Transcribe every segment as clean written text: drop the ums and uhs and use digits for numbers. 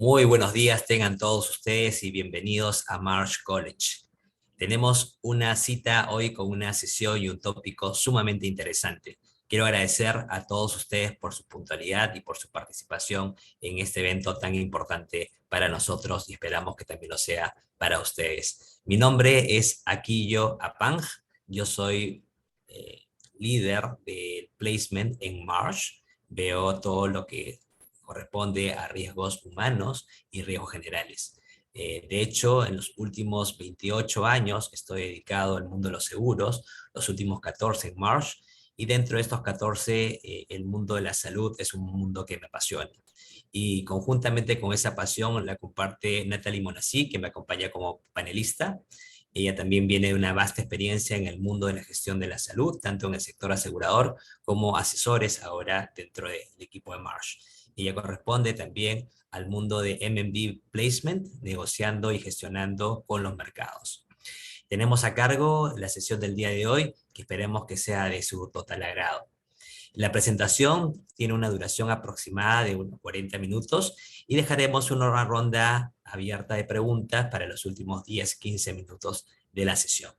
Muy buenos días tengan todos ustedes y bienvenidos a Marsh College. Tenemos una cita hoy con una sesión y un tópico sumamente interesante. Quiero agradecer a todos ustedes por su puntualidad y por su participación en este evento tan importante para nosotros y esperamos que también lo sea para ustedes. Mi nombre es Aquillo Apang, yo soy líder de placement en Marsh. Veo todo lo que corresponde a riesgos humanos y riesgos generales. De hecho, en los últimos 28 años estoy dedicado al mundo de los seguros, los últimos 14 en Marsh, y dentro de estos 14, el mundo de la salud es un mundo que me apasiona. Y conjuntamente con esa pasión la comparte Natalie Monassi, que me acompaña como panelista. Ella también viene de una vasta experiencia en el mundo de la gestión de la salud, tanto en el sector asegurador como asesores ahora dentro del equipo de Marsh. Ella corresponde también al mundo de M&B Placement, negociando y gestionando con los mercados. Tenemos a cargo la sesión del día de hoy, que esperemos que sea de su total agrado. La presentación tiene una duración aproximada de unos 40 minutos y dejaremos una ronda abierta de preguntas para los últimos 10-15 minutos de la sesión.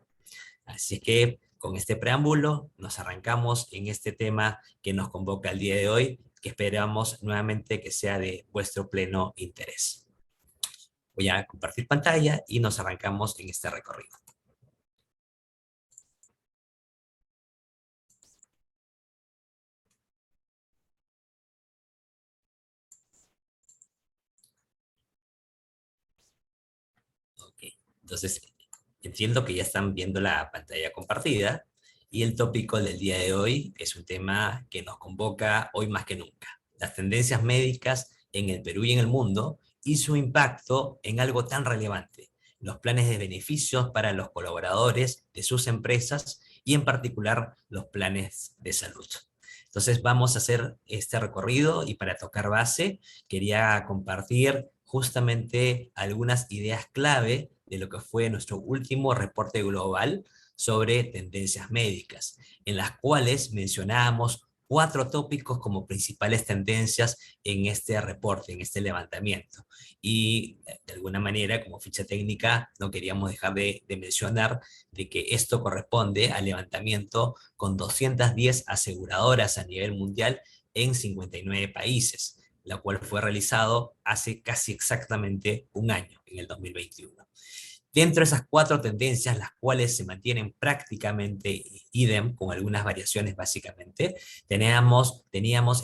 Así es que con este preámbulo nos arrancamos en este tema que nos convoca el día de hoy, que esperamos nuevamente que sea de vuestro pleno interés. Voy a compartir pantalla y nos arrancamos en este recorrido. Ok, entonces entiendo que ya están viendo la pantalla compartida y el tópico del día de hoy es un tema que nos convoca hoy más que nunca. Las tendencias médicas en el Perú y en el mundo y su impacto en algo tan relevante, los planes de beneficios para los colaboradores de sus empresas y en particular los planes de salud. Entonces vamos a hacer este recorrido y para tocar base quería compartir justamente algunas ideas clave de lo que fue nuestro último reporte global sobre tendencias médicas, en las cuales mencionábamos 4 tópicos como principales tendencias en este reporte, en este levantamiento. Y de alguna manera, como ficha técnica, no queríamos dejar de mencionar de que esto corresponde al levantamiento con 210 aseguradoras a nivel mundial en 59 países, la cual fue realizado hace casi exactamente un año, en el 2021. Dentro de esas 4 tendencias, las cuales se mantienen prácticamente idem, con algunas variaciones básicamente, teníamos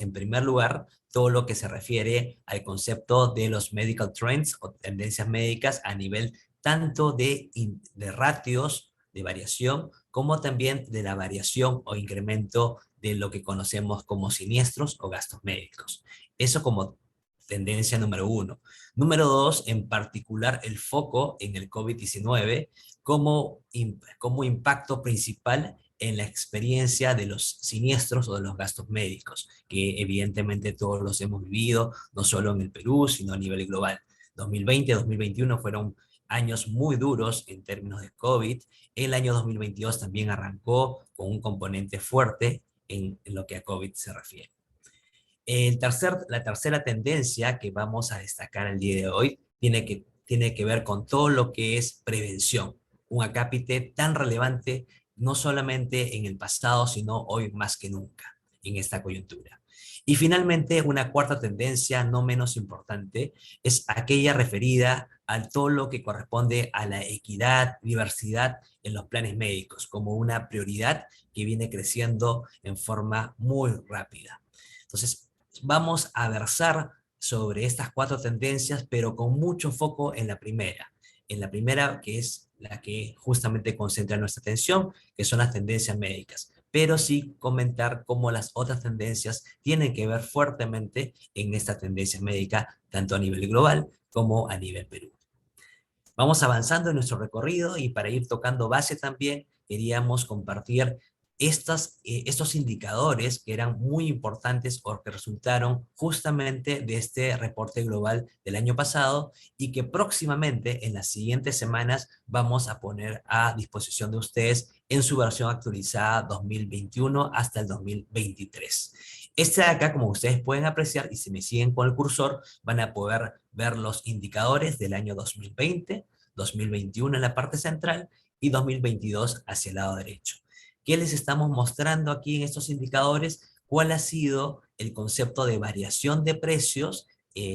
en primer lugar todo lo que se refiere al concepto de los medical trends o tendencias médicas a nivel tanto de ratios de variación, como también de la variación o incremento de lo que conocemos como siniestros o gastos médicos. Eso como tendencia número 1. Número 2, en particular el foco en el COVID-19 como impacto principal en la experiencia de los siniestros o de los gastos médicos, que evidentemente todos los hemos vivido, no solo en el Perú, sino a nivel global. 2020 y 2021 fueron años muy duros en términos de COVID. El año 2022 también arrancó con un componente fuerte en lo que a COVID se refiere. La tercera tendencia que vamos a destacar el día de hoy tiene que ver con todo lo que es prevención, un acápite tan relevante no solamente en el pasado, sino hoy más que nunca en esta coyuntura. Y finalmente, una cuarta tendencia, no menos importante, es aquella referida a todo lo que corresponde a la equidad, diversidad en los planes médicos, como una prioridad que viene creciendo en forma muy rápida. Entonces, vamos a versar sobre estas 4 tendencias, pero con mucho foco en la primera que es la que justamente concentra nuestra atención, que son las tendencias médicas, pero sí comentar cómo las otras tendencias tienen que ver fuertemente en esta tendencia médica, tanto a nivel global como a nivel Perú. Vamos avanzando en nuestro recorrido y para ir tocando base también queríamos compartir estos indicadores que eran muy importantes o que resultaron justamente de este reporte global del año pasado y que próximamente en las siguientes semanas vamos a poner a disposición de ustedes en su versión actualizada 2021 hasta el 2023. Este de acá, como ustedes pueden apreciar, y si me siguen con el cursor, van a poder ver los indicadores del año 2020, 2021 en la parte central y 2022 hacia el lado derecho. ¿Qué les estamos mostrando aquí en estos indicadores? ¿Cuál ha sido el concepto de variación de precios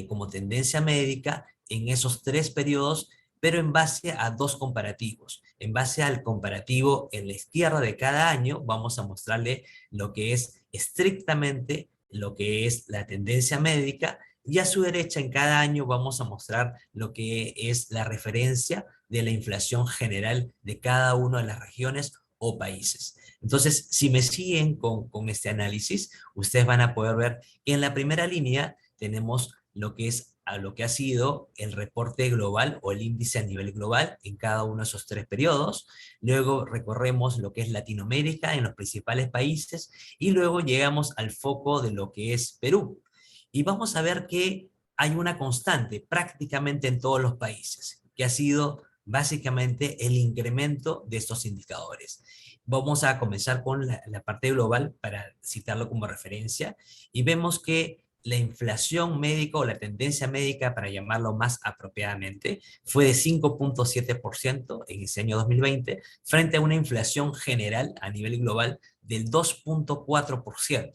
como tendencia médica en esos 3 periodos, pero en base a 2 comparativos? En base al comparativo en la izquierda de cada año, vamos a mostrarle lo que es estrictamente lo que es la tendencia médica, y a su derecha en cada año vamos a mostrar lo que es la referencia de la inflación general de cada una de las regiones o países. Entonces, si me siguen con este análisis, ustedes van a poder ver que en la primera línea tenemos lo que es a lo que ha sido el reporte global o el índice a nivel global en cada uno de esos 3 periodos. Luego recorremos lo que es Latinoamérica en los principales países y luego llegamos al foco de lo que es Perú. Y vamos a ver que hay una constante prácticamente en todos los países, que ha sido básicamente el incremento de estos indicadores. Vamos a comenzar con la parte global para citarlo como referencia y vemos que la inflación médica o la tendencia médica, para llamarlo más apropiadamente, fue de 5.7% en ese año 2020, frente a una inflación general a nivel global del 2.4%.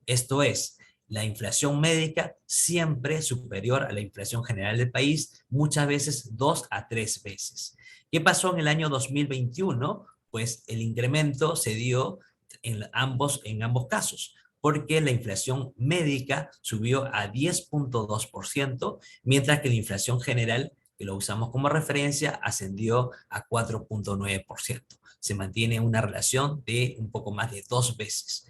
Esto es, la inflación médica siempre superior a la inflación general del país, muchas veces 2 a 3 veces. ¿Qué pasó en el año 2021? Pues el incremento se dio en ambos casos, porque la inflación médica subió a 10.2%, mientras que la inflación general, que lo usamos como referencia, ascendió a 4.9%. Se mantiene una relación de un poco más de 2 veces.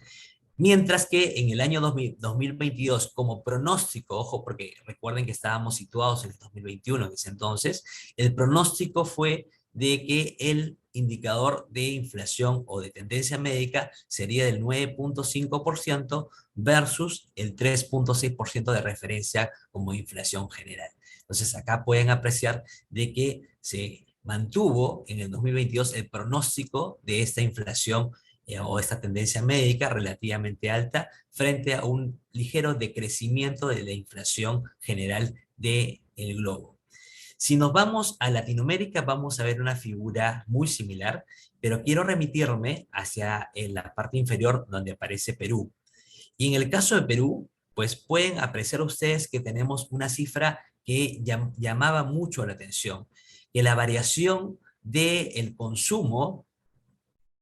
Mientras que en el año 2022, como pronóstico, ojo, porque recuerden que estábamos situados en el 2021 en ese entonces, el pronóstico fue de que el indicador de inflación o de tendencia médica sería del 9.5% versus el 3.6% de referencia como inflación general. Entonces acá pueden apreciar de que se mantuvo en el 2022 el pronóstico de esta inflación o esta tendencia médica relativamente alta frente a un ligero decrecimiento de la inflación general del globo. Si nos vamos a Latinoamérica, vamos a ver una figura muy similar, pero quiero remitirme hacia la parte inferior donde aparece Perú. Y en el caso de Perú, pues pueden apreciar ustedes que tenemos una cifra que llamaba mucho la atención, que la variación del consumo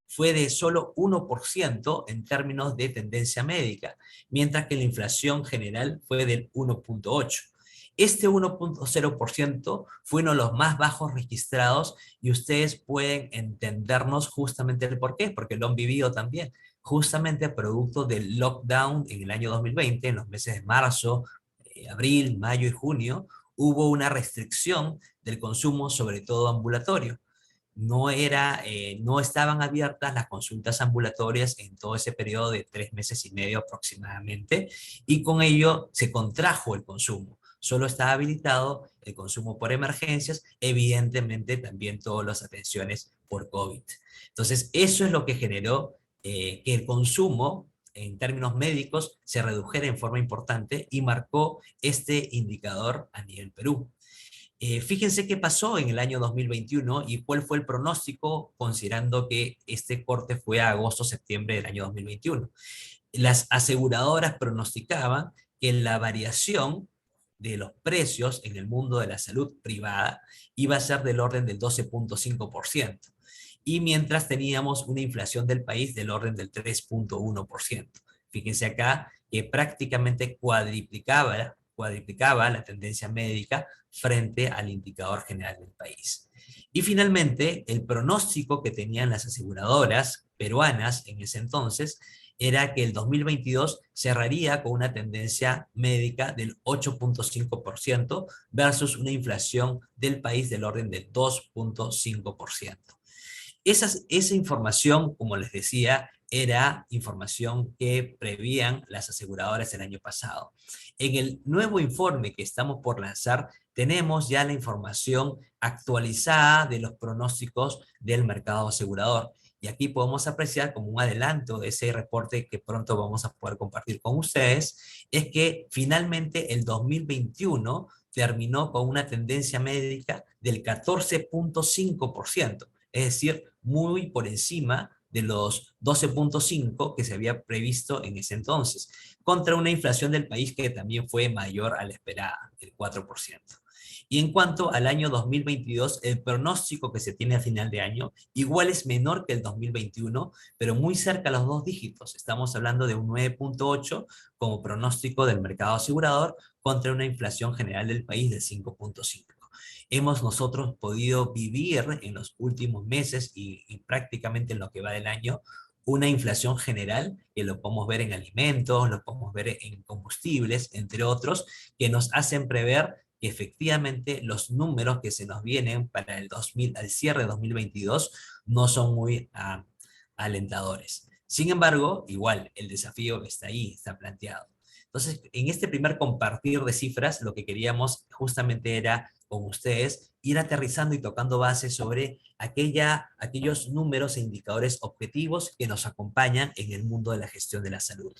fue de solo 1% en términos de tendencia médica, mientras que la inflación general fue del 1.8%. Este 1.0% fue uno de los más bajos registrados y ustedes pueden entendernos justamente el por qué, porque lo han vivido también, justamente producto del lockdown en el año 2020, en los meses de marzo, abril, mayo y junio, hubo una restricción del consumo, sobre todo ambulatorio. No estaban abiertas las consultas ambulatorias en todo ese periodo de 3 meses y medio aproximadamente, y con ello se contrajo el consumo. Solo estaba habilitado el consumo por emergencias, evidentemente también todas las atenciones por COVID. Entonces, eso es lo que generó que el consumo en términos médicos se redujera en forma importante y marcó este indicador a nivel Perú. Fíjense qué pasó en el año 2021 y cuál fue el pronóstico considerando que este corte fue a agosto-septiembre del año 2021. Las aseguradoras pronosticaban que la variación de los precios en el mundo de la salud privada iba a ser del orden del 12.5%, y mientras teníamos una inflación del país del orden del 3.1%. Fíjense acá que prácticamente cuadriplicaba la tendencia médica frente al indicador general del país. Y finalmente, el pronóstico que tenían las aseguradoras peruanas en ese entonces era que el 2022 cerraría con una tendencia médica del 8.5% versus una inflación del país del orden del 2.5%. Esa información, como les decía, era información que prevían las aseguradoras el año pasado. En el nuevo informe que estamos por lanzar, tenemos ya la información actualizada de los pronósticos del mercado asegurador. y aquí podemos apreciar como un adelanto de ese reporte que pronto vamos a poder compartir con ustedes, es que finalmente el 2021 terminó con una tendencia médica del 14,5%, es decir, muy por encima de los 12,5 que se había previsto en ese entonces, contra una inflación del país que también fue mayor a la esperada, el 4%. Y en cuanto al año 2022, el pronóstico que se tiene a final de año igual es menor que el 2021, pero muy cerca a los dos dígitos. Estamos hablando de un 9,8 como pronóstico del mercado asegurador contra una inflación general del país de 5,5. Hemos nosotros podido vivir en los últimos meses y prácticamente en lo que va del año una inflación general, que lo podemos ver en alimentos, lo podemos ver en combustibles, entre otros, que nos hacen prever que efectivamente los números que se nos vienen para el 2000, al cierre de 2022 no son muy alentadores. Sin embargo, igual, el desafío está ahí, está planteado. Entonces, en este primer compartir de cifras, lo que queríamos justamente era con ustedes ir aterrizando y tocando base sobre aquellos números e indicadores objetivos que nos acompañan en el mundo de la gestión de la salud.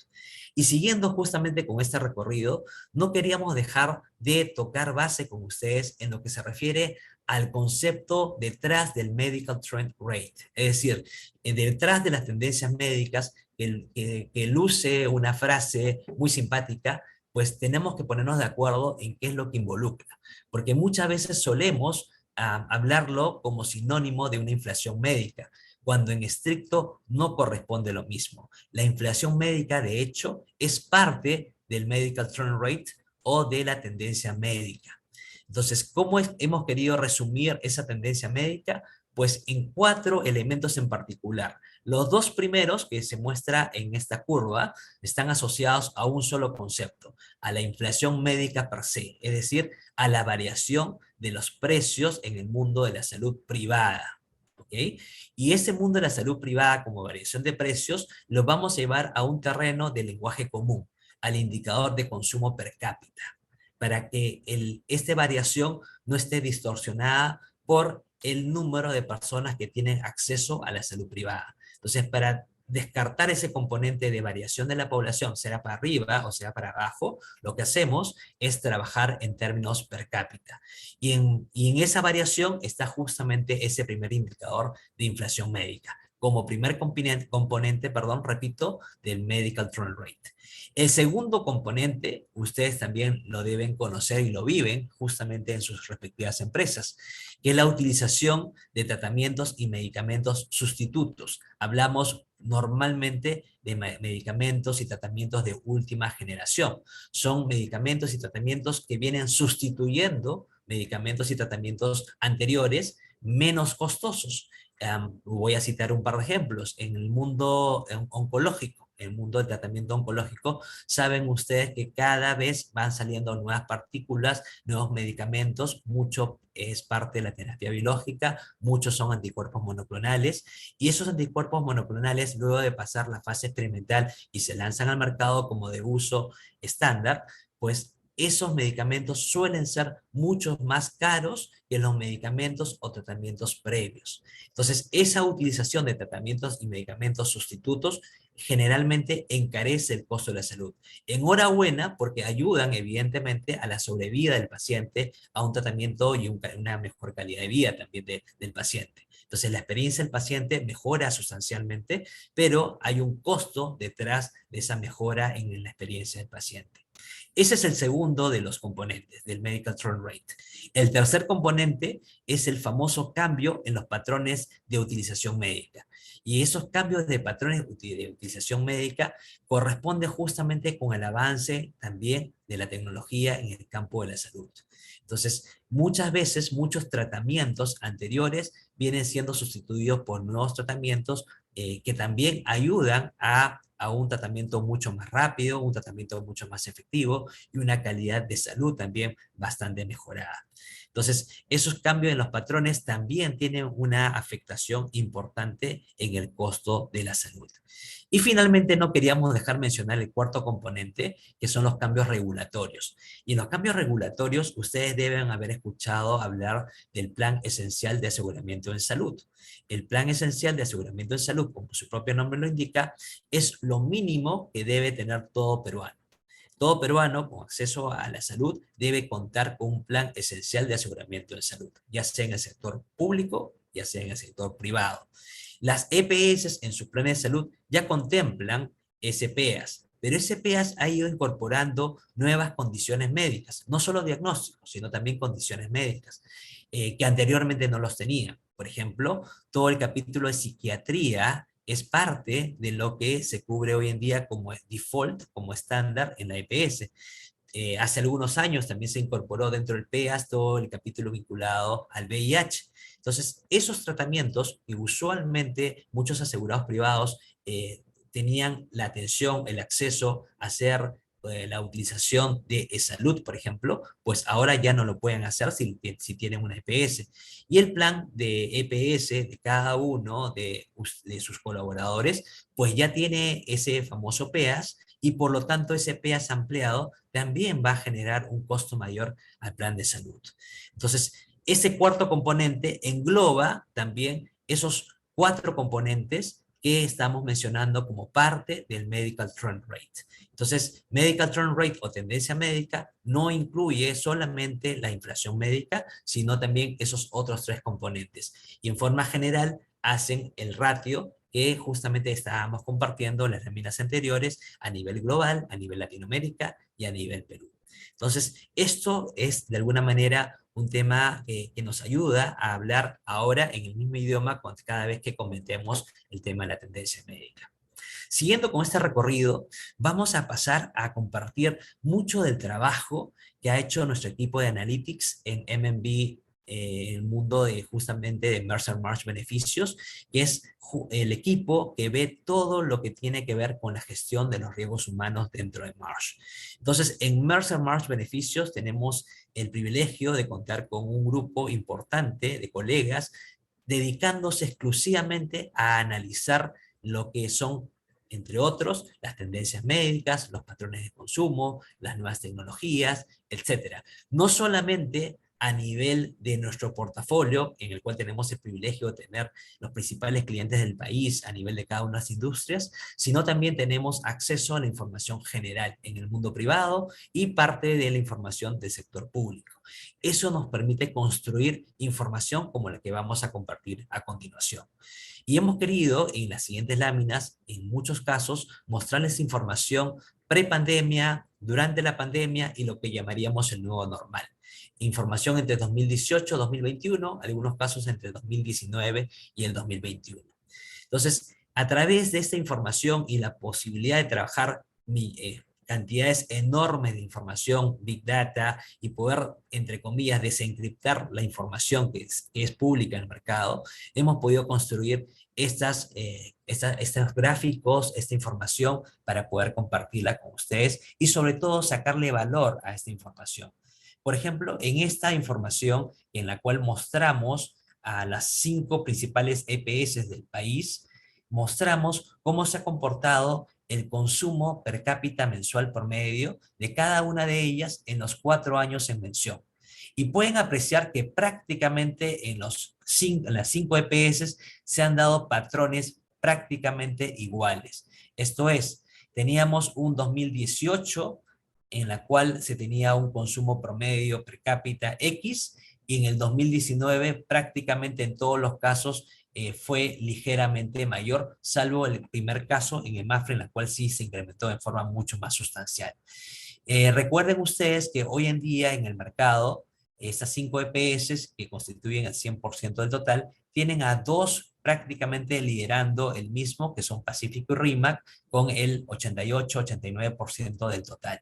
Y siguiendo justamente con este recorrido, no queríamos dejar de tocar base con ustedes en lo que se refiere al concepto detrás del Medical Trend Rate, es decir, detrás de las tendencias médicas que luce una frase muy simpática, pues tenemos que ponernos de acuerdo en qué es lo que involucra, porque muchas veces solemos hablarlo como sinónimo de una inflación médica, cuando en estricto no corresponde lo mismo. La inflación médica, de hecho, es parte del Medical Trend Rate o de la tendencia médica. Entonces, ¿cómo hemos querido resumir esa tendencia médica? Pues en 4 elementos en particular. Los dos primeros que se muestra en esta curva están asociados a un solo concepto, a la inflación médica per se, es decir, a la variación de los precios en el mundo de la salud privada. ¿Okay? Y ese mundo de la salud privada como variación de precios lo vamos a llevar a un terreno de lenguaje común, al indicador de consumo per cápita, para que esta variación no esté distorsionada por el número de personas que tienen acceso a la salud privada. Entonces, para descartar ese componente de variación de la población, sea para arriba o sea para abajo, lo que hacemos es trabajar en términos per cápita. Y en esa variación está justamente ese primer indicador de inflación médica, como primer componente, perdón, repito, del Medical Trend Rate. El segundo componente, ustedes también lo deben conocer y lo viven justamente en sus respectivas empresas, que es la utilización de tratamientos y medicamentos sustitutos. Hablamos normalmente de medicamentos y tratamientos de última generación. Son medicamentos y tratamientos que vienen sustituyendo medicamentos y tratamientos anteriores menos costosos. Voy a citar un par de ejemplos. En el mundo oncológico, el mundo del tratamiento oncológico, saben ustedes que cada vez van saliendo nuevas partículas, nuevos medicamentos, mucho es parte de la terapia biológica, muchos son anticuerpos monoclonales, y esos anticuerpos monoclonales, luego de pasar la fase experimental y se lanzan al mercado como de uso estándar, pues esos medicamentos suelen ser mucho más caros que los medicamentos o tratamientos previos. Entonces, esa utilización de tratamientos y medicamentos sustitutos generalmente encarece el costo de la salud. Enhorabuena porque ayudan evidentemente a la sobrevida del paciente, a un tratamiento y una mejor calidad de vida también del paciente. Entonces la experiencia del paciente mejora sustancialmente, pero hay un costo detrás de esa mejora en la experiencia del paciente. Ese es el segundo de los componentes del Medical Trend Rate. El tercer componente es el famoso cambio en los patrones de utilización médica. Y esos cambios de patrones de utilización médica corresponden justamente con el avance también de la tecnología en el campo de la salud. Entonces, muchas veces, muchos tratamientos anteriores vienen siendo sustituidos por nuevos tratamientos que también ayudan a un tratamiento mucho más rápido, un tratamiento mucho más efectivo y una calidad de salud también bastante mejorada. Entonces, esos cambios en los patrones también tienen una afectación importante en el costo de la salud. Y finalmente no queríamos dejar mencionar el cuarto componente, que son los cambios regulatorios. Y en los cambios regulatorios, ustedes deben haber escuchado hablar del Plan Esencial de Aseguramiento en Salud. El Plan Esencial de Aseguramiento en Salud, como su propio nombre lo indica, es lo mínimo que debe tener todo peruano. Todo peruano con acceso a la salud debe contar con un plan esencial de aseguramiento de salud, ya sea en el sector público, ya sea en el sector privado. Las EPS en sus planes de salud ya contemplan SPAs, pero SPAs ha ido incorporando nuevas condiciones médicas, no solo diagnósticos, sino también condiciones médicas, que anteriormente no los tenían. Por ejemplo, todo el capítulo de psiquiatría es parte de lo que se cubre hoy en día como default, como estándar en la EPS. Hace algunos años también se incorporó dentro del PEAS todo el capítulo vinculado al VIH. Entonces, esos tratamientos que usualmente muchos asegurados privados tenían la atención, el acceso a hacer la utilización de salud, por ejemplo, pues ahora ya no lo pueden hacer si tienen una EPS. Y el plan de EPS de cada uno de sus colaboradores, pues ya tiene ese famoso PEAS y por lo tanto ese PEAS ampliado también va a generar un costo mayor al plan de salud. Entonces, ese cuarto componente engloba también esos cuatro componentes que estamos mencionando como parte del Medical Trend Rate. Entonces, Medical Trend Rate o tendencia médica no incluye solamente la inflación médica, sino también esos otros tres componentes. Y en forma general, hacen el ratio que justamente estábamos compartiendo en las láminas anteriores a nivel global, a nivel Latinoamérica y a nivel Perú. Entonces, esto es de alguna manera un tema que nos ayuda a hablar ahora en el mismo idioma cada vez que comentemos el tema de la tendencia médica. Siguiendo con este recorrido, vamos a pasar a compartir mucho del trabajo que ha hecho nuestro equipo de Analytics en MMB, el mundo de justamente de Mercer Marsh Beneficios, que es el equipo que ve todo lo que tiene que ver con la gestión de los riesgos humanos dentro de Marsh. Entonces, en Mercer Marsh Beneficios tenemos el privilegio de contar con un grupo importante de colegas dedicándose exclusivamente a analizar lo que son, entre otros, las tendencias médicas, los patrones de consumo, las nuevas tecnologías, etcétera. No solamente a nivel de nuestro portafolio, en el cual tenemos el privilegio de tener los principales clientes del país a nivel de cada una de las industrias, sino también tenemos acceso a la información general en el mundo privado y parte de la información del sector público. Eso nos permite construir información como la que vamos a compartir a continuación. Y hemos querido, en las siguientes láminas, en muchos casos, mostrarles información pre-pandemia, durante la pandemia y lo que llamaríamos el nuevo normal. Información entre 2018 y 2021, algunos casos entre 2019 y el 2021. Entonces, a través de esta información y la posibilidad de trabajar cantidades enormes de información, Big Data, y poder, entre comillas, desencriptar la información que es pública en el mercado, hemos podido construir estos gráficos, esta información para poder compartirla con ustedes y sobre todo sacarle valor a esta información. Por ejemplo, en esta información en la cual mostramos a las 5 principales EPS del país, mostramos cómo se ha comportado el consumo per cápita mensual promedio de cada una de ellas en los 4 años en mención. Y pueden apreciar que prácticamente en las 5 EPS se han dado patrones prácticamente iguales. Esto es, teníamos un 2018 en la cual se tenía un consumo promedio per cápita X, y en el 2019 prácticamente en todos los casos fue ligeramente mayor, salvo el primer caso en el MAFRE, en la cual sí se incrementó de forma mucho más sustancial. Recuerden ustedes que hoy en día en el mercado, estas 5 EPS que constituyen el 100% del total, tienen a 2 prácticamente liderando el mismo, que son Pacífico y RIMAC, con el 88-89% del total.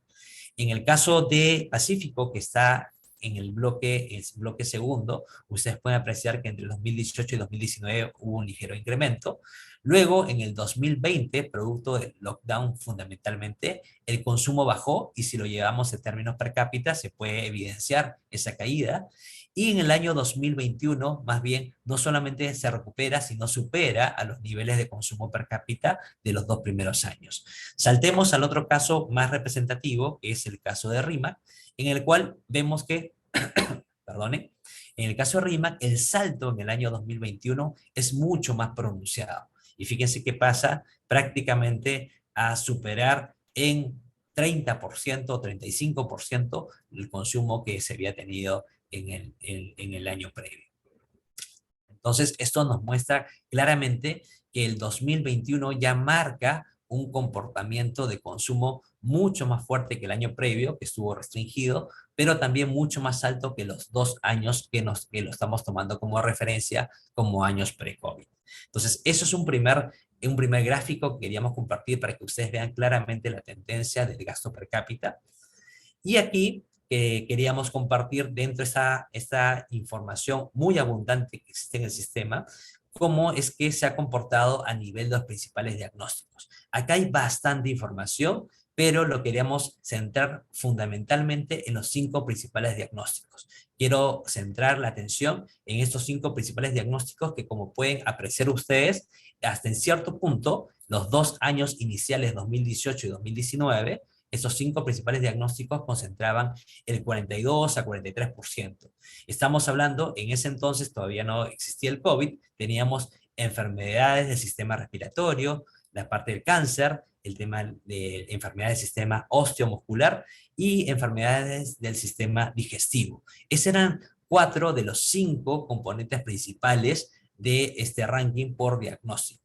En el caso de Pacífico, que está en el bloque segundo, ustedes pueden apreciar que entre 2018 y 2019 hubo un ligero incremento. Luego, en el 2020, producto del lockdown fundamentalmente, el consumo bajó y si lo llevamos en términos per cápita se puede evidenciar esa caída. Y en el año 2021, más bien, no solamente se recupera, sino supera a los niveles de consumo per cápita de los 2 primeros años. Saltemos al otro caso más representativo, que es el caso de RIMAC, en el cual vemos que, perdone, en el caso de RIMAC, el salto en el año 2021 es mucho más pronunciado. Y fíjense que pasa prácticamente a superar en 30% o 35% el consumo que se había tenido en el año previo. Entonces, esto nos muestra claramente que el 2021 ya marca un comportamiento de consumo mucho más fuerte que el año previo, que estuvo restringido, pero también mucho más alto que los 2 años que lo estamos tomando como referencia como años pre-COVID. Entonces, eso es un primer gráfico que queríamos compartir para que ustedes vean claramente la tendencia del gasto per cápita. Y aquí queríamos compartir dentro de esta información muy abundante que existe en el sistema, cómo es que se ha comportado a nivel de los principales diagnósticos. Acá hay bastante información, pero lo queríamos centrar fundamentalmente en los 5 principales diagnósticos. Quiero centrar la atención en estos 5 principales diagnósticos que, como pueden apreciar ustedes, hasta en cierto punto, los 2 años iniciales, 2018 y 2019, esos 5 principales diagnósticos concentraban el 42 a 43%. Estamos hablando, en ese entonces todavía no existía el COVID, teníamos enfermedades del sistema respiratorio, la parte del cáncer, el tema de enfermedades del sistema osteomuscular y enfermedades del sistema digestivo. Esos eran 4 de los 5 componentes principales de este ranking por diagnóstico.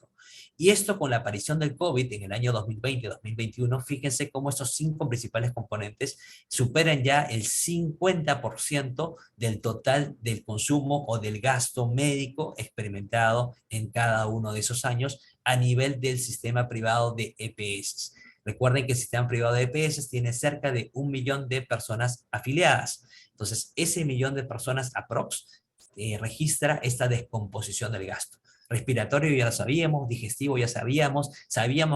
Y esto con la aparición del COVID en el año 2020-2021, fíjense cómo estos 5 principales componentes superan ya el 50% del total del consumo o del gasto médico experimentado en cada uno de esos años a nivel del sistema privado de EPS. Recuerden que el sistema privado de EPS tiene cerca de 1 millón de personas afiliadas. Entonces, ese millón de personas aprox registra esta descomposición del gasto. Respiratorio ya lo sabíamos, digestivo ya sabíamos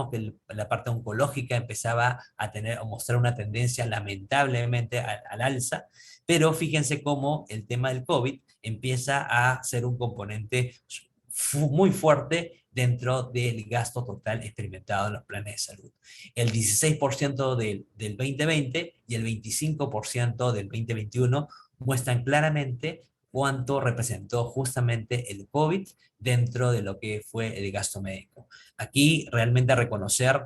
que la parte oncológica empezaba a mostrar una tendencia lamentablemente al alza, pero fíjense cómo el tema del COVID empieza a ser un componente muy fuerte dentro del gasto total experimentado en los planes de salud. El 16% del 2020 y el 25% del 2021 muestran claramente cuánto representó justamente el COVID dentro de lo que fue el gasto médico. Aquí realmente reconocer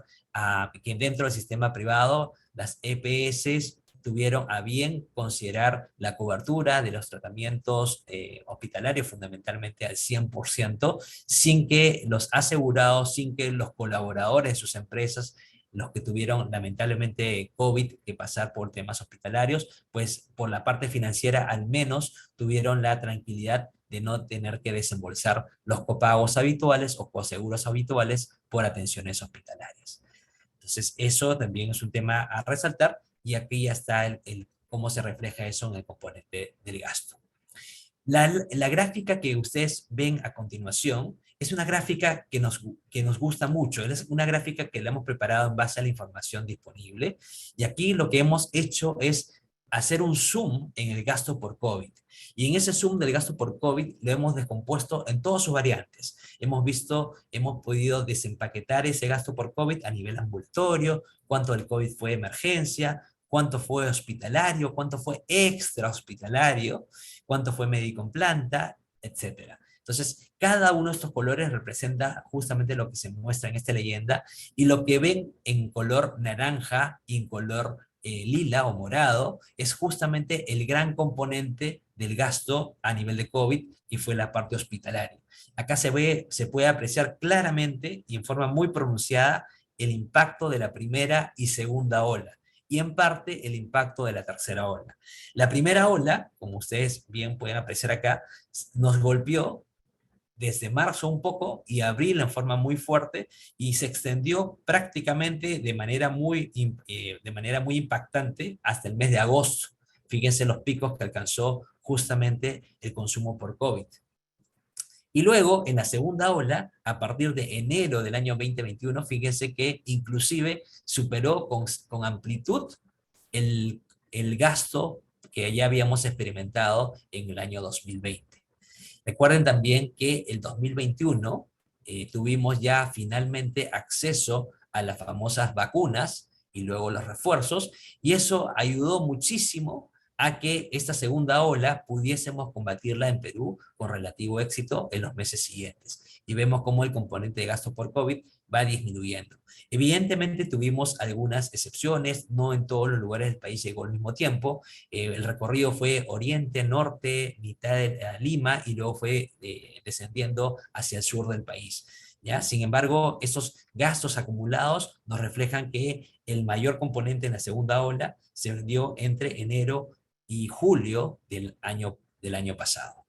que dentro del sistema privado las EPS tuvieron a bien considerar la cobertura de los tratamientos hospitalarios fundamentalmente al 100%, sin que los asegurados, sin que los colaboradores de sus empresas, los que tuvieron lamentablemente COVID que pasar por temas hospitalarios, pues por la parte financiera al menos tuvieron la tranquilidad de no tener que desembolsar los copagos habituales o coaseguros habituales por atenciones hospitalarias. Entonces, eso también es un tema a resaltar y aquí ya está cómo se refleja eso en el componente del gasto. La gráfica que ustedes ven a continuación es una gráfica que nos gusta mucho. Es una gráfica que la hemos preparado en base a la información disponible. Y aquí lo que hemos hecho es hacer un zoom en el gasto por COVID. Y en ese zoom del gasto por COVID lo hemos descompuesto en todas sus variantes. Hemos podido desempaquetar ese gasto por COVID a nivel ambulatorio, cuánto del COVID fue emergencia, cuánto fue hospitalario, cuánto fue extra hospitalario, cuánto fue médico en planta, etcétera. Entonces, cada uno de estos colores representa justamente lo que se muestra en esta leyenda y lo que ven en color naranja y en color lila o morado es justamente el gran componente del gasto a nivel de COVID y fue la parte hospitalaria. Acá se puede apreciar claramente y en forma muy pronunciada el impacto de la primera y segunda ola y en parte el impacto de la tercera ola. La primera ola, como ustedes bien pueden apreciar acá, nos golpeó desde marzo un poco y abril en forma muy fuerte y se extendió prácticamente de manera muy impactante hasta el mes de agosto. Fíjense los picos que alcanzó justamente el consumo por COVID. Y luego, en la segunda ola, a partir de enero del año 2021, fíjense que inclusive superó con amplitud el, el gasto que ya habíamos experimentado en el año 2020. Recuerden también que el 2021 tuvimos ya finalmente acceso a las famosas vacunas y luego los refuerzos, y eso ayudó muchísimo a que esta segunda ola pudiésemos combatirla en Perú con relativo éxito en los meses siguientes. Y vemos cómo el componente de gasto por COVID va disminuyendo. Evidentemente tuvimos algunas excepciones, no en todos los lugares del país llegó al mismo tiempo. El recorrido fue oriente, norte, mitad de Lima y luego fue descendiendo hacia el sur del país. ¿Ya? Sin embargo, esos gastos acumulados nos reflejan que el mayor componente en la segunda ola se dio entre enero y julio del año pasado.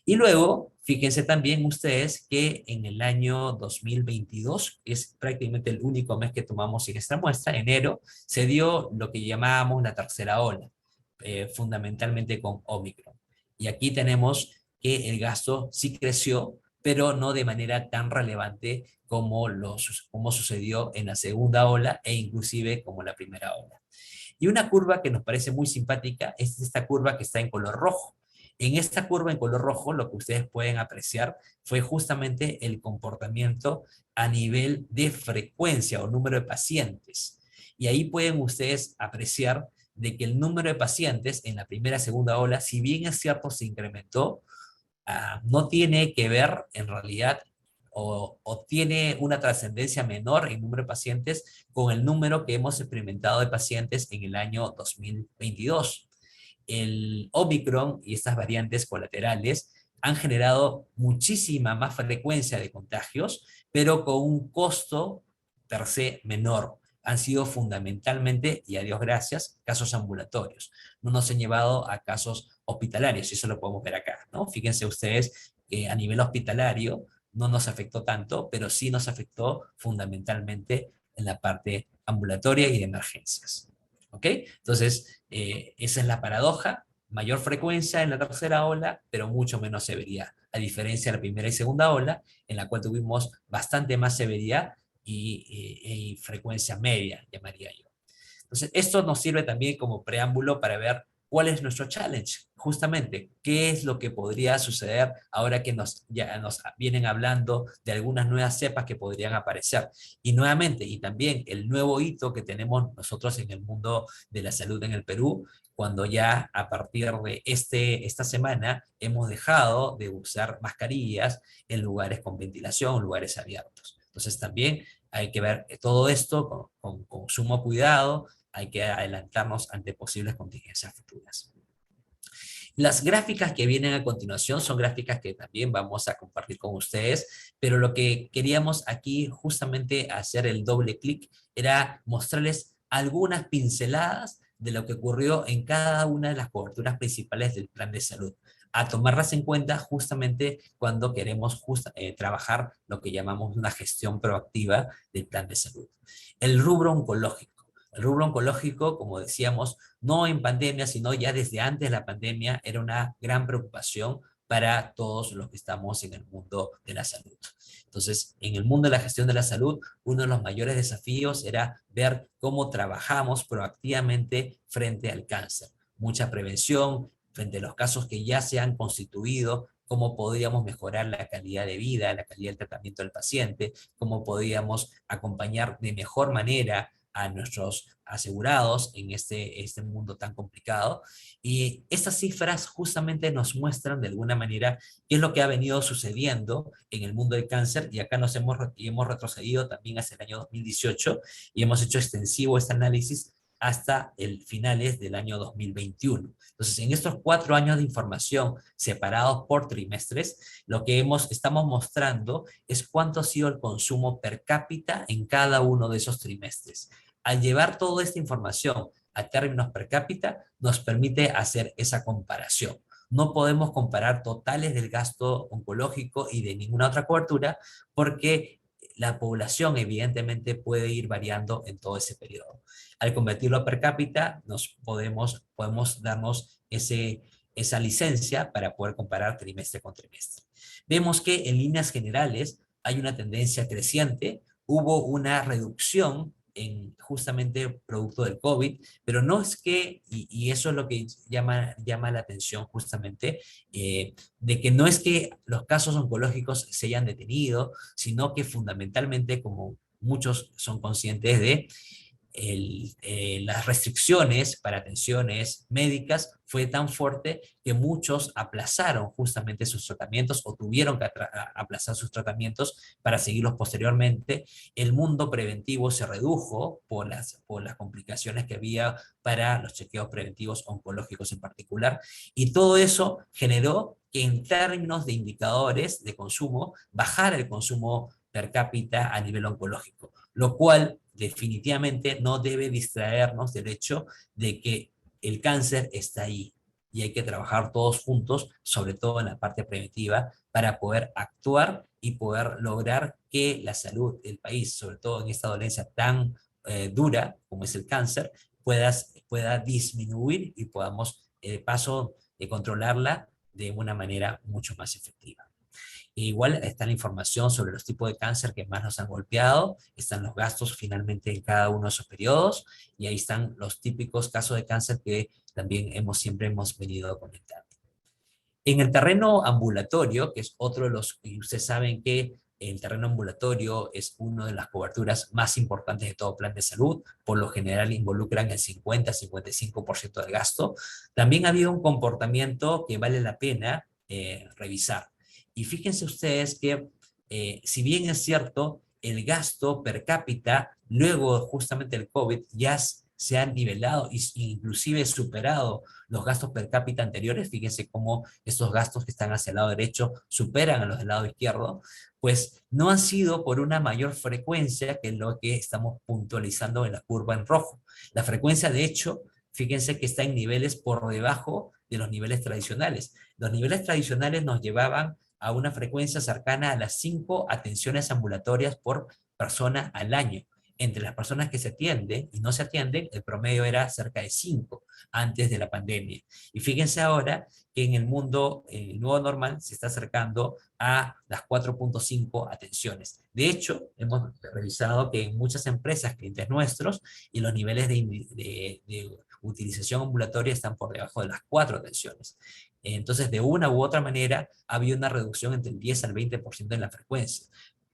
Y luego, fíjense también ustedes que en el año 2022, que es prácticamente el único mes que tomamos en esta muestra, enero, se dio lo que llamábamos la tercera ola, fundamentalmente con Omicron. Y aquí tenemos que el gasto sí creció, pero no de manera tan relevante como sucedió en la segunda ola e inclusive como la primera ola. Y una curva que nos parece muy simpática es esta curva que está en color rojo. En esta curva en color rojo lo que ustedes pueden apreciar fue justamente el comportamiento a nivel de frecuencia o número de pacientes. Y ahí pueden ustedes apreciar de que el número de pacientes en la primera y segunda ola, si bien es cierto se incrementó, no tiene que ver en realidad o tiene una trascendencia menor en número de pacientes con el número que hemos experimentado de pacientes en el año 2022. El Omicron y estas variantes colaterales han generado muchísima más frecuencia de contagios, pero con un costo per se menor. Han sido fundamentalmente, y a Dios gracias, casos ambulatorios. No nos han llevado a casos hospitalarios, y eso lo podemos ver acá, ¿no? Fíjense ustedes que a nivel hospitalario no nos afectó tanto, pero sí nos afectó fundamentalmente en la parte ambulatoria y de emergencias. ¿Ok? Entonces, esa es la paradoja, mayor frecuencia en la tercera ola, pero mucho menos severidad, a diferencia de la primera y segunda ola, en la cual tuvimos bastante más severidad y frecuencia media, llamaría yo. Entonces, esto nos sirve también como preámbulo para ver cuál es nuestro challenge, justamente, qué es lo que podría suceder ahora que ya nos vienen hablando de algunas nuevas cepas que podrían aparecer. Y nuevamente, y también el nuevo hito que tenemos nosotros en el mundo de la salud en el Perú, cuando ya a partir de esta semana hemos dejado de usar mascarillas en lugares con ventilación, lugares abiertos. Entonces también hay que ver todo esto con sumo cuidado, hay que adelantarnos ante posibles contingencias futuras. Las gráficas que vienen a continuación son gráficas que también vamos a compartir con ustedes, pero lo que queríamos aquí justamente hacer el doble clic era mostrarles algunas pinceladas de lo que ocurrió en cada una de las coberturas principales del plan de salud, a tomarlas en cuenta justamente cuando queremos trabajar lo que llamamos una gestión proactiva del plan de salud. El rubro oncológico. El rubro oncológico, como decíamos, no en pandemia, sino ya desde antes de la pandemia, era una gran preocupación para todos los que estamos en el mundo de la salud. Entonces, en el mundo de la gestión de la salud, uno de los mayores desafíos era ver cómo trabajamos proactivamente frente al cáncer. Mucha prevención frente a los casos que ya se han constituido, cómo podíamos mejorar la calidad de vida, la calidad del tratamiento del paciente, cómo podíamos acompañar de mejor manera a nuestros asegurados en este mundo tan complicado. Y estas cifras justamente nos muestran de alguna manera qué es lo que ha venido sucediendo en el mundo del cáncer, y acá hemos retrocedido también hacia el año 2018 y hemos hecho extensivo este análisis hasta el finales del año 2021. Entonces, en estos 4 años de información separados por trimestres, lo que estamos mostrando es cuánto ha sido el consumo per cápita en cada uno de esos trimestres. Al llevar toda esta información a términos per cápita, nos permite hacer esa comparación. No podemos comparar totales del gasto oncológico y de ninguna otra cobertura porque la población evidentemente puede ir variando en todo ese periodo. Al convertirlo a per cápita, podemos darnos esa licencia para poder comparar trimestre con trimestre. vemos que en líneas generales hay una tendencia creciente, hubo una reducción en justamente producto del COVID, pero no es que, y eso es lo que llama la atención justamente, de que no es que los casos oncológicos se hayan detenido, sino que fundamentalmente, como muchos son conscientes de, las restricciones para atenciones médicas fue tan fuerte que muchos aplazaron justamente sus tratamientos o tuvieron que aplazar sus tratamientos para seguirlos posteriormente. El mundo preventivo se redujo por las complicaciones que había para los chequeos preventivos oncológicos en particular, y todo eso generó que en términos de indicadores de consumo bajara el consumo per cápita a nivel oncológico, lo cual definitivamente no debe distraernos del hecho de que el cáncer está ahí y hay que trabajar todos juntos, sobre todo en la parte preventiva, para poder actuar y poder lograr que la salud del país, sobre todo en esta dolencia tan dura como es el cáncer, pueda disminuir y podamos, de paso, controlarla de una manera mucho más efectiva. Igual está la información sobre los tipos de cáncer que más nos han golpeado, están los gastos finalmente en cada uno de esos periodos, y ahí están los típicos casos de cáncer que también siempre hemos venido comentando. En el terreno ambulatorio, que es otro de los, y ustedes saben que el terreno ambulatorio es una de las coberturas más importantes de todo plan de salud, por lo general involucran el 50-55% del gasto. También ha habido un comportamiento que vale la pena revisar. Y fíjense ustedes que, si bien es cierto, el gasto per cápita, luego justamente del COVID, ya se han nivelado e inclusive superado los gastos per cápita anteriores. Fíjense cómo estos gastos que están hacia el lado derecho superan a los del lado izquierdo, pues no han sido por una mayor frecuencia, que es lo que estamos puntualizando en la curva en rojo. La frecuencia, de hecho, fíjense que está en niveles por debajo de los niveles tradicionales. Los niveles tradicionales nos llevaban a una frecuencia cercana a las 5 atenciones ambulatorias por persona al año. Entre las personas que se atienden y no se atienden, el promedio era cerca de 5 antes de la pandemia. Y fíjense ahora que en el mundo, el nuevo normal, se está acercando a las 4.5 atenciones. De hecho, hemos revisado que en muchas empresas, clientes nuestros, y los niveles de utilización ambulatoria están por debajo de las 4 atenciones. Entonces, de una u otra manera, había una reducción entre el 10 al 20% en la frecuencia.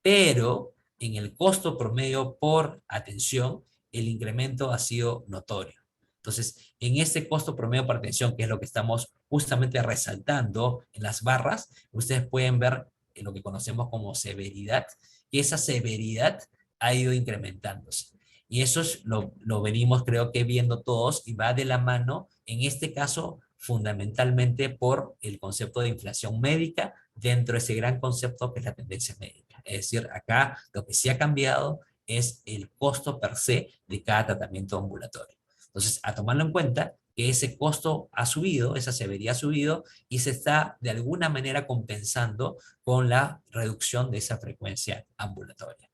Pero en el costo promedio por atención, el incremento ha sido notorio. Entonces, en este costo promedio por atención, que es lo que estamos justamente resaltando en las barras, ustedes pueden ver lo que conocemos como severidad, y esa severidad ha ido incrementándose. Y eso lo venimos, creo que, viendo todos, y va de la mano, en este caso, fundamentalmente por el concepto de inflación médica dentro de ese gran concepto que es la tendencia médica. Es decir, acá lo que sí ha cambiado es el costo per se de cada tratamiento ambulatorio. Entonces, a tomarlo en cuenta, que ese costo ha subido, esa severidad ha subido, y se está de alguna manera compensando con la reducción de esa frecuencia ambulatoria.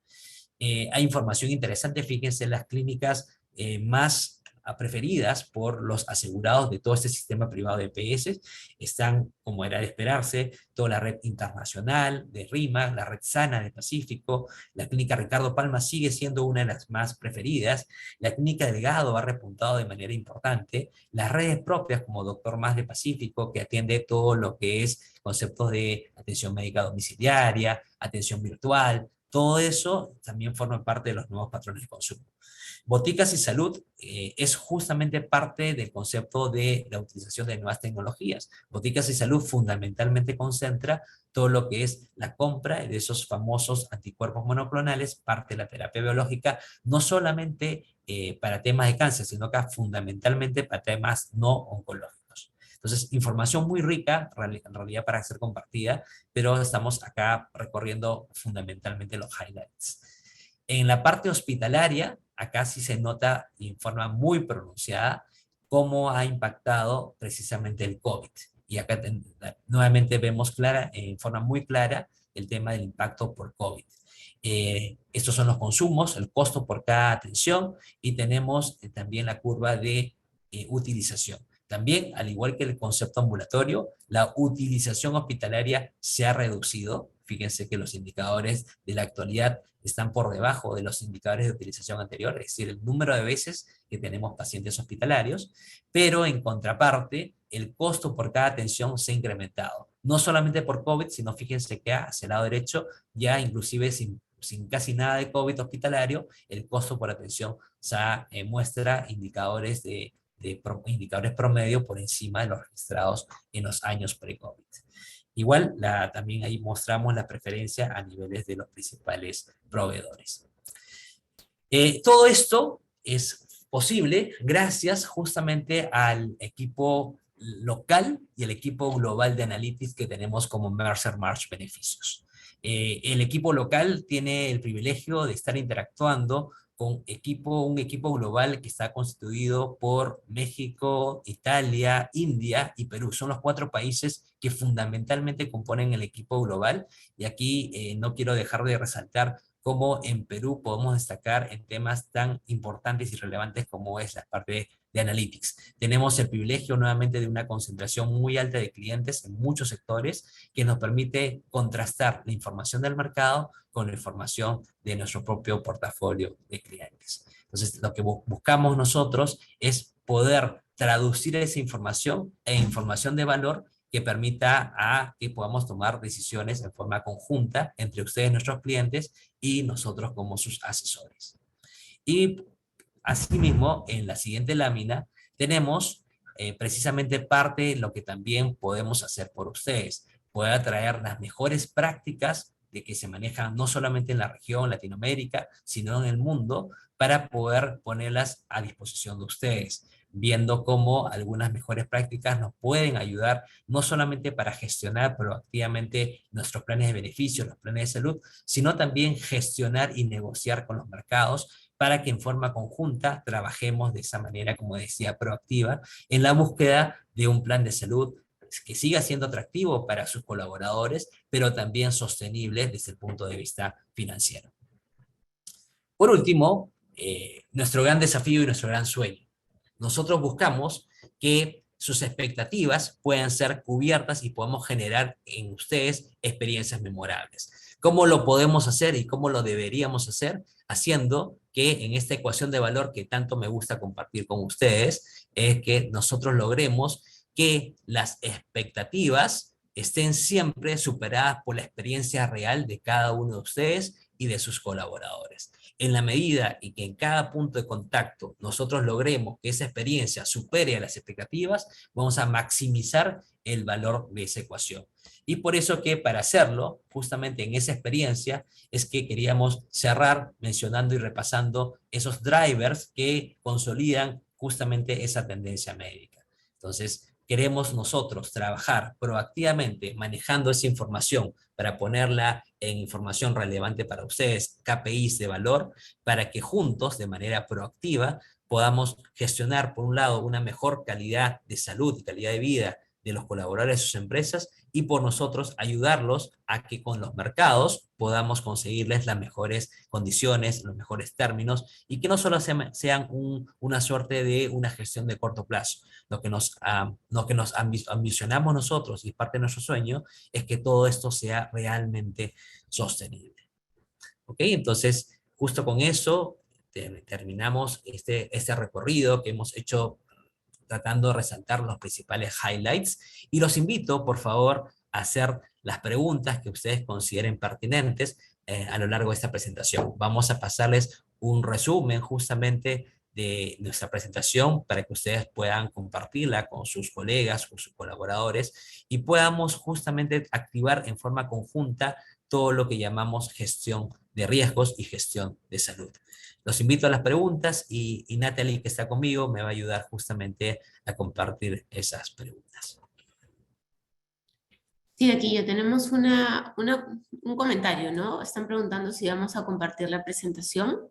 Hay información interesante, fíjense, las clínicas más preferidas por los asegurados de todo este sistema privado de EPS están, como era de esperarse, toda la red internacional de RIMA, la red Sana del Pacífico, la clínica Ricardo Palma sigue siendo una de las más preferidas, la clínica Delgado ha repuntado de manera importante, las redes propias como Doctor Más de Pacífico, que atiende todo lo que es conceptos de atención médica domiciliaria, atención virtual, todo eso también forma parte de los nuevos patrones de consumo. Boticas y salud es justamente parte del concepto de la utilización de nuevas tecnologías. Boticas y salud fundamentalmente concentra todo lo que es la compra de esos famosos anticuerpos monoclonales, parte de la terapia biológica, no solamente para temas de cáncer, sino que fundamentalmente para temas no oncológicos. Entonces, información muy rica, en realidad para ser compartida, pero estamos acá recorriendo fundamentalmente los highlights. En la parte hospitalaria, acá sí se nota en forma muy pronunciada cómo ha impactado precisamente el COVID. Y acá nuevamente vemos en forma muy clara el tema del impacto por COVID. Estos son los consumos, el costo por cada atención, y tenemos también la curva de utilización. También, al igual que el concepto ambulatorio, la utilización hospitalaria se ha reducido. Fíjense que los indicadores de la actualidad están por debajo de los indicadores de utilización anterior, es decir, el número de veces que tenemos pacientes hospitalarios, pero en contraparte, el costo por cada atención se ha incrementado. No solamente por COVID, sino fíjense que hacia el lado derecho, ya inclusive sin casi nada de COVID hospitalario, el costo por atención muestra indicadores indicadores promedio por encima de los registrados en los años pre-COVID. Igual, también ahí mostramos la preferencia a niveles de los principales proveedores. Todo esto es posible gracias justamente al equipo local y el equipo global de Analytics que tenemos como Mercer Marsh Beneficios. El equipo local tiene el privilegio de estar interactuando con un equipo global que está constituido por México, Italia, India y Perú. Son los 4 países que fundamentalmente componen el equipo global, y aquí no quiero dejar de resaltar cómo en Perú podemos destacar en temas tan importantes y relevantes como es la parte de Analytics. Tenemos el privilegio nuevamente de una concentración muy alta de clientes en muchos sectores que nos permite contrastar la información del mercado con la información de nuestro propio portafolio de clientes. Entonces, lo que buscamos nosotros es poder traducir esa información e información de valor que permita a que podamos tomar decisiones en forma conjunta entre ustedes, nuestros clientes, y nosotros como sus asesores. Y asimismo, en la siguiente lámina tenemos precisamente parte de lo que también podemos hacer por ustedes. Poder traer las mejores prácticas de que se manejan no solamente en la región, Latinoamérica, sino en el mundo, para poder ponerlas a disposición de ustedes, viendo cómo algunas mejores prácticas nos pueden ayudar no solamente para gestionar proactivamente nuestros planes de beneficio, los planes de salud, sino también gestionar y negociar con los mercados para que en forma conjunta trabajemos de esa manera, como decía, proactiva, en la búsqueda de un plan de salud que siga siendo atractivo para sus colaboradores, pero también sostenible desde el punto de vista financiero. Por último, nuestro gran desafío y nuestro gran sueño. Nosotros buscamos que sus expectativas puedan ser cubiertas y podamos generar en ustedes experiencias memorables. ¿Cómo lo podemos hacer y cómo lo deberíamos hacer? Haciendo que en esta ecuación de valor que tanto me gusta compartir con ustedes, es que nosotros logremos que las expectativas estén siempre superadas por la experiencia real de cada uno de ustedes y de sus colaboradores. En la medida en que en cada punto de contacto nosotros logremos que esa experiencia supere a las expectativas, vamos a maximizar el valor de esa ecuación. Y por eso que para hacerlo, justamente en esa experiencia, es que queríamos cerrar mencionando y repasando esos drivers que consolidan justamente esa tendencia médica. Entonces, queremos nosotros trabajar proactivamente manejando esa información para ponerla en información relevante para ustedes, KPIs de valor, para que juntos, de manera proactiva, podamos gestionar, por un lado, una mejor calidad de salud y calidad de vida de los colaboradores de sus empresas, y por nosotros ayudarlos a que con los mercados podamos conseguirles las mejores condiciones, los mejores términos, y que no solo sean una suerte de una gestión de corto plazo. Lo que nos ambicionamos nosotros, y parte de nuestro sueño, es que todo esto sea realmente sostenible. ¿Ok? Entonces, justo con eso terminamos este recorrido que hemos hecho tratando de resaltar los principales highlights, y los invito, por favor, a hacer las preguntas que ustedes consideren pertinentes a lo largo de esta presentación. Vamos a pasarles un resumen justamente de nuestra presentación para que ustedes puedan compartirla con sus colegas, con sus colaboradores, y podamos justamente activar en forma conjunta todo lo que llamamos gestión de riesgos y gestión de salud. Los invito a las preguntas, y Natalie, que está conmigo, me va a ayudar justamente a compartir esas preguntas. Sí, aquí ya tenemos un comentario, ¿no? Están preguntando si vamos a compartir la presentación.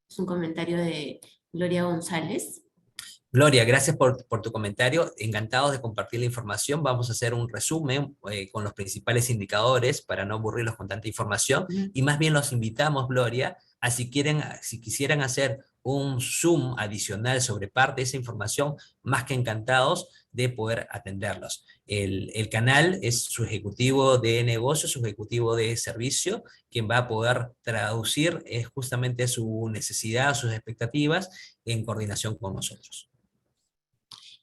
Es un comentario de Gloria González. Gloria, gracias por tu comentario. Encantados de compartir la información. Vamos a hacer un resumen con los principales indicadores para no aburrirlos con tanta información. Y más bien los invitamos, Gloria, a si quisieran hacer un Zoom adicional sobre parte de esa información, más que encantados de poder atenderlos. El canal es su ejecutivo de negocio, su ejecutivo de servicio, quien va a poder traducir justamente su necesidad, sus expectativas en coordinación con nosotros.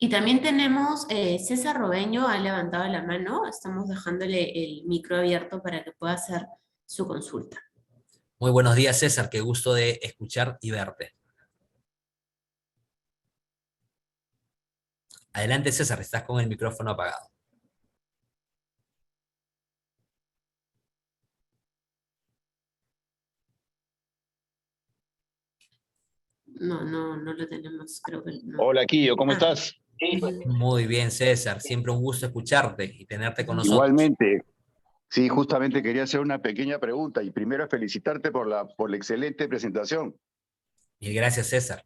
Y también tenemos, César Robeño ha levantado la mano, estamos dejándole el micro abierto para que pueda hacer su consulta. Muy buenos días, César, qué gusto de escuchar y verte. Adelante, César, estás con el micrófono apagado. No lo tenemos, creo que no. Hola, Quillo, ¿cómo estás? Muy bien, César, siempre un gusto escucharte y tenerte con nosotros. Igualmente, sí, justamente quería hacer una pequeña pregunta y primero felicitarte por la excelente presentación. Y gracias, César.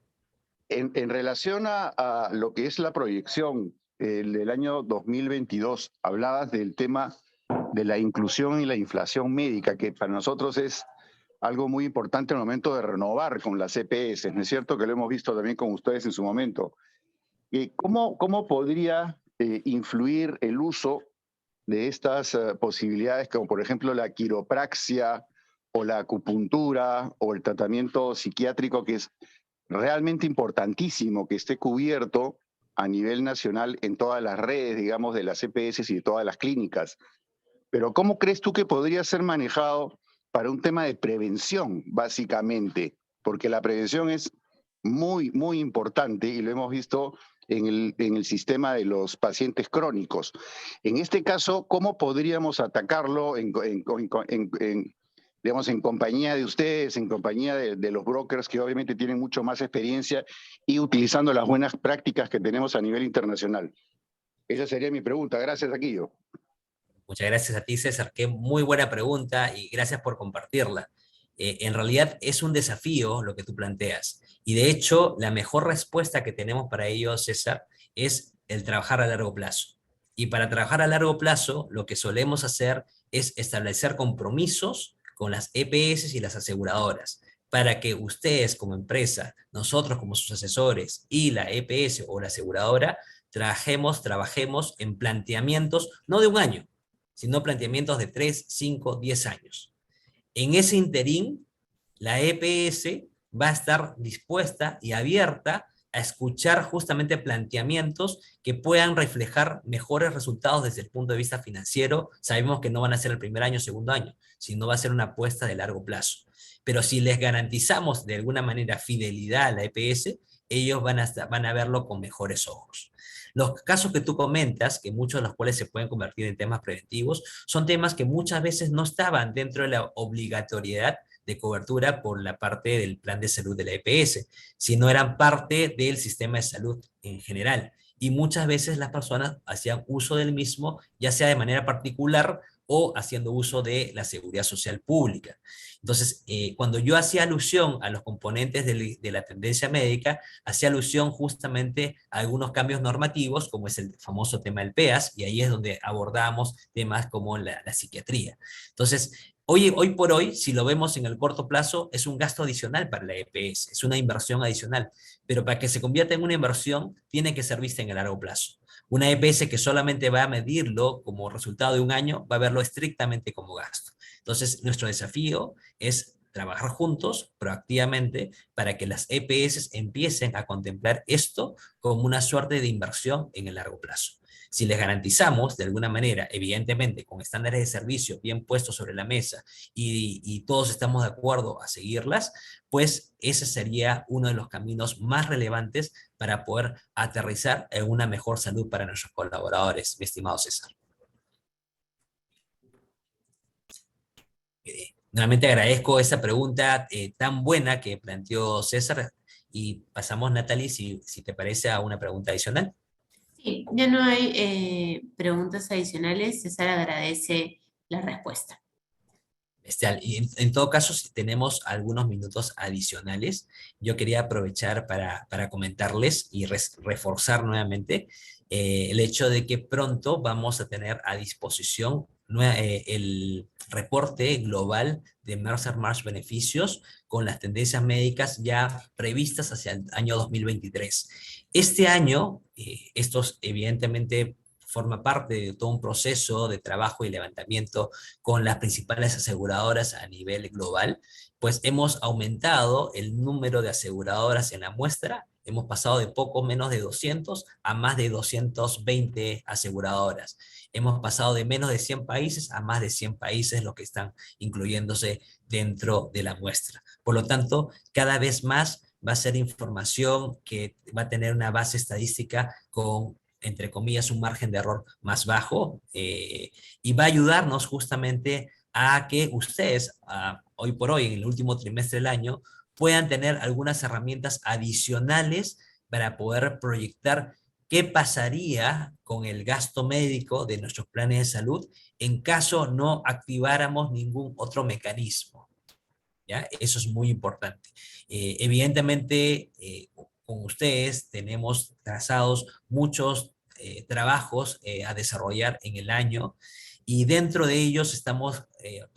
En relación a lo que es la proyección del año 2022, hablabas del tema de la inclusión y la inflación médica, que para nosotros es algo muy importante en el momento de renovar con las EPS, ¿no es cierto? Que lo hemos visto también con ustedes en su momento. ¿Cómo podría influir el uso de estas posibilidades, como por ejemplo la quiropraxia o la acupuntura o el tratamiento psiquiátrico, que es realmente importantísimo que esté cubierto a nivel nacional en todas las redes, digamos, de las EPS y de todas las clínicas? Pero ¿cómo crees tú que podría ser manejado para un tema de prevención, básicamente? Porque la prevención es muy, muy importante y lo hemos visto en el sistema de los pacientes crónicos. En este caso, ¿cómo podríamos atacarlo digamos, en compañía de ustedes, en compañía de los brokers que obviamente tienen mucho más experiencia y utilizando las buenas prácticas que tenemos a nivel internacional? Esa sería mi pregunta. Gracias, Aquillo. Muchas gracias a ti, César. Qué muy buena pregunta y gracias por compartirla. En realidad es un desafío lo que tú planteas. Y de hecho, la mejor respuesta que tenemos para ello, César, es el trabajar a largo plazo. Y para trabajar a largo plazo, lo que solemos hacer es establecer compromisos con las EPS y las aseguradoras, para que ustedes como empresa, nosotros como sus asesores y la EPS o la aseguradora, trabajemos en planteamientos, no de un año, sino planteamientos de 3, 5, 10 años. En ese interín, la EPS va a estar dispuesta y abierta a escuchar justamente planteamientos que puedan reflejar mejores resultados desde el punto de vista financiero. Sabemos que no van a ser el primer año, segundo año, sino va a ser una apuesta de largo plazo. Pero si les garantizamos de alguna manera fidelidad a la EPS, ellos van a verlo con mejores ojos. Los casos que tú comentas, que muchos de los cuales se pueden convertir en temas preventivos, son temas que muchas veces no estaban dentro de la obligatoriedad de cobertura por la parte del plan de salud de la EPS, sino eran parte del sistema de salud en general. Y muchas veces las personas hacían uso del mismo, ya sea de manera particular o haciendo uso de la seguridad social pública. Entonces, cuando yo hacía alusión a los componentes de la tendencia médica, hacía alusión justamente a algunos cambios normativos, como es el famoso tema del PEAS, y ahí es donde abordamos temas como la psiquiatría. Entonces, hoy por hoy, si lo vemos en el corto plazo, es un gasto adicional para la EPS, es una inversión adicional, pero para que se convierta en una inversión, tiene que ser vista en el largo plazo. Una EPS que solamente va a medirlo como resultado de un año, va a verlo estrictamente como gasto. Entonces, nuestro desafío es trabajar juntos, proactivamente, para que las EPS empiecen a contemplar esto como una suerte de inversión en el largo plazo. Si les garantizamos, de alguna manera, evidentemente, con estándares de servicio bien puestos sobre la mesa y todos estamos de acuerdo a seguirlas, pues ese sería uno de los caminos más relevantes para poder aterrizar en una mejor salud para nuestros colaboradores, mi estimado César. Nuevamente agradezco esa pregunta tan buena que planteó César y pasamos, Natalie, si te parece, a una pregunta adicional. Sí, ya no hay preguntas adicionales. César agradece la respuesta. Y en todo caso, si tenemos algunos minutos adicionales, yo quería aprovechar para comentarles y reforzar nuevamente el hecho de que pronto vamos a tener a disposición el reporte global de Mercer Marsh Beneficios con las tendencias médicas ya previstas hacia el año 2023. Este año, estos evidentemente forma parte de todo un proceso de trabajo y levantamiento con las principales aseguradoras a nivel global, pues hemos aumentado el número de aseguradoras en la muestra. Hemos pasado de poco menos de 200 a más de 220 aseguradoras. Hemos pasado de menos de 100 países a más de 100 países, los que están incluyéndose dentro de la muestra. Por lo tanto, cada vez más va a ser información que va a tener una base estadística con, entre comillas, un margen de error más bajo, y va a ayudarnos justamente a que ustedes, hoy por hoy, en el último trimestre del año, puedan tener algunas herramientas adicionales para poder proyectar qué pasaría con el gasto médico de nuestros planes de salud en caso no activáramos ningún otro mecanismo. ¿Ya? Eso es muy importante. Evidentemente, con ustedes tenemos trazados muchos trabajos a desarrollar en el año, y dentro de ellos estamos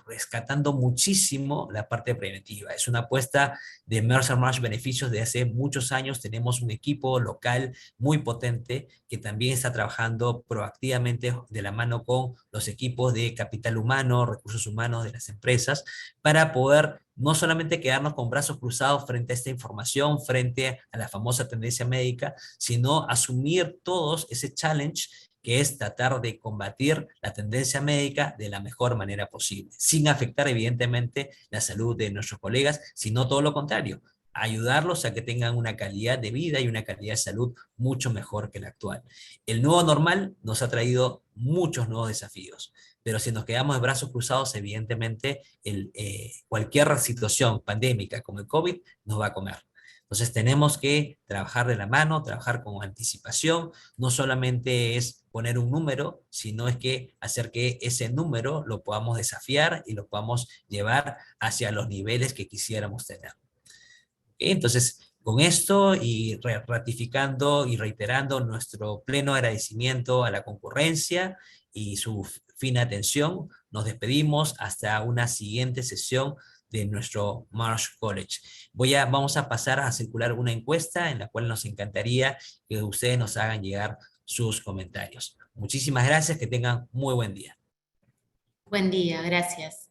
rescatando muchísimo la parte preventiva. Es una apuesta de Mercer Marsh Beneficios de hace muchos años. Tenemos un equipo local muy potente que también está trabajando proactivamente de la mano con los equipos de capital humano, recursos humanos de las empresas, para poder no solamente quedarnos con brazos cruzados frente a esta información, frente a la famosa tendencia médica, sino asumir todos ese challenge que es tratar de combatir la tendencia médica de la mejor manera posible, sin afectar evidentemente la salud de nuestros colegas, sino todo lo contrario, ayudarlos a que tengan una calidad de vida y una calidad de salud mucho mejor que la actual. El nuevo normal nos ha traído muchos nuevos desafíos, pero si nos quedamos de brazos cruzados, evidentemente cualquier situación pandémica como el COVID nos va a comer. Entonces tenemos que trabajar de la mano, trabajar con anticipación. No solamente es poner un número, sino es que hacer que ese número lo podamos desafiar y lo podamos llevar hacia los niveles que quisiéramos tener. Entonces, con esto y ratificando y reiterando nuestro pleno agradecimiento a la concurrencia y su fina atención, nos despedimos hasta una siguiente sesión de nuestro Marsh College. Vamos a pasar a circular una encuesta en la cual nos encantaría que ustedes nos hagan llegar sus comentarios. Muchísimas gracias, que tengan muy buen día. Buen día, gracias.